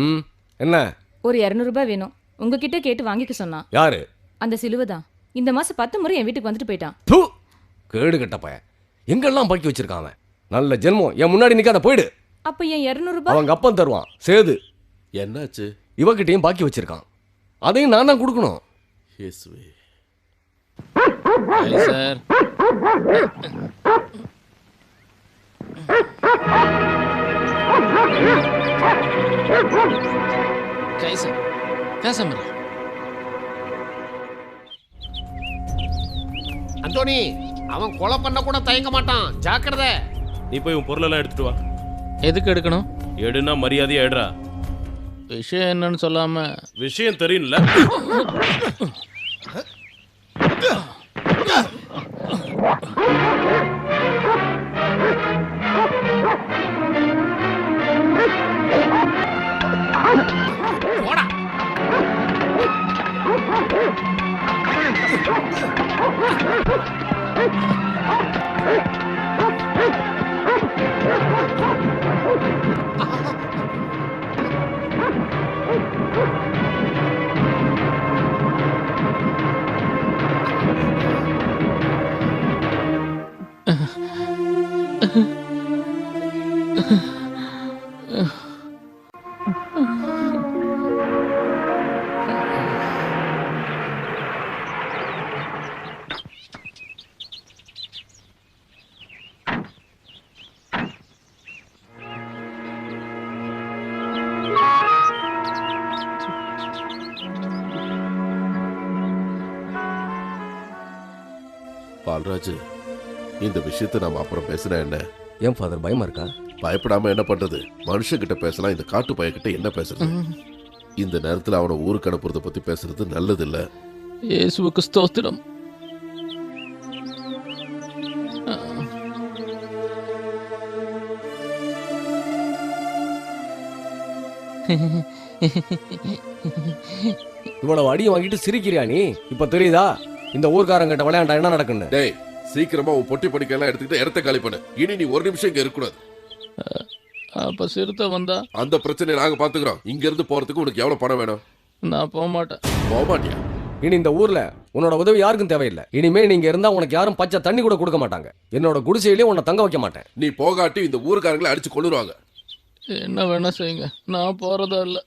ம், என்ன? ஒரு 200 ரூபாய் வேணும். உங்ககிட்ட கேட்டு வாங்கிக்க சொன்னான். யாரு? அந்த சிலுவை தான். இந்த மாசம் 10 முறை என் வீட்டுக்கு வந்துட்டு போயிட்டான். தூ, கேடு கட்ட பையன். எங்கெல்லாம் பாக்கி வச்சிருக்கான் அவன். நல்ல ஜென்மம். என் முன்னாடி நிக்காத, போயிடு. அப்ப என் 200 ரூபாய் அவங்க அப்பன் தருவான். சேது என்னாச்சு? இவகிட்டையும் பாக்கி வச்சிருக்கான். அதையும் நான் தான் கொடுக்கணும். இயேசுவே. சார் कैसे कैसे मेरा அந்தோனி, அவன் கொலை பண்ண கூட தயங்க மாட்டான். ஜாக்கிரதை. நீ போய் உன் பொருளெல்லாம் எடுத்துட்டு வா. எதுக்கு எடுக்கணும்? எடுனா மரியாதையா எடுறா. விஷயம் என்னன்னு சொல்லாம. விஷயம் தெரியும்ல. போடா. பால்ராஜ், இந்த விஷயத்தை நாம அப்புறம் பேசுனா என்ன? ஏன் ஃபாதர் பயமா இருக்கா? பயப்படாம என்ன பண்றது? மனுஷங்கிட்ட பேசலாம், இந்த காட்டு பையன்கிட்ட என்ன பேசுறது? இந்த நேரத்துல அவனை ஊருக்கு அனுப்புறத பத்தி பேசுறது நல்லது இல்ல. இயேசுவுக்கு ஸ்தோத்திரம். இவ்வளவு அடியை வாங்கிட்டு சிரிக்கிறியா நீ? இப்ப தெரியுதா இந்த ஊர்க்காரங்கிட்ட விளையாண்டா என்ன நடக்குன்னு? டேய், சீக்கிரமா உன் பொட்டி படிக்கலாம் எடுத்துக்கிட்டு இடத்த காலி பண்ணு. இனி நீ ஒரு நிமிஷம் இங்க இருக்கக்கூடாது. அப்ப சிறுத்தை வந்தா அந்த பிரச்சனையை நாங்க பாத்துக்கிறோம். இங்க இருந்து போறதுக்கு உனக்கு எவ்வளவு பணம் வேணும்? நான் போக மாட்டேன். போக மாட்டியா? இனி இந்த ஊர்ல உன்னோட உதவி யாருக்கும் தேவையில்லை. இனிமே நீங்க இருந்தா உனக்கு யாரும் பச்சை தண்ணி கூட கொடுக்க மாட்டாங்க. என்னோட குடிசையிலேயே உன்னை தங்க வைக்க மாட்டேன். நீ போகாட்டி இந்த ஊருக்காரங்களை அடிச்சு கொள்ளுருவாங்க. என்ன வேணா செய்யுங்க, நான் போறதா இல்லை.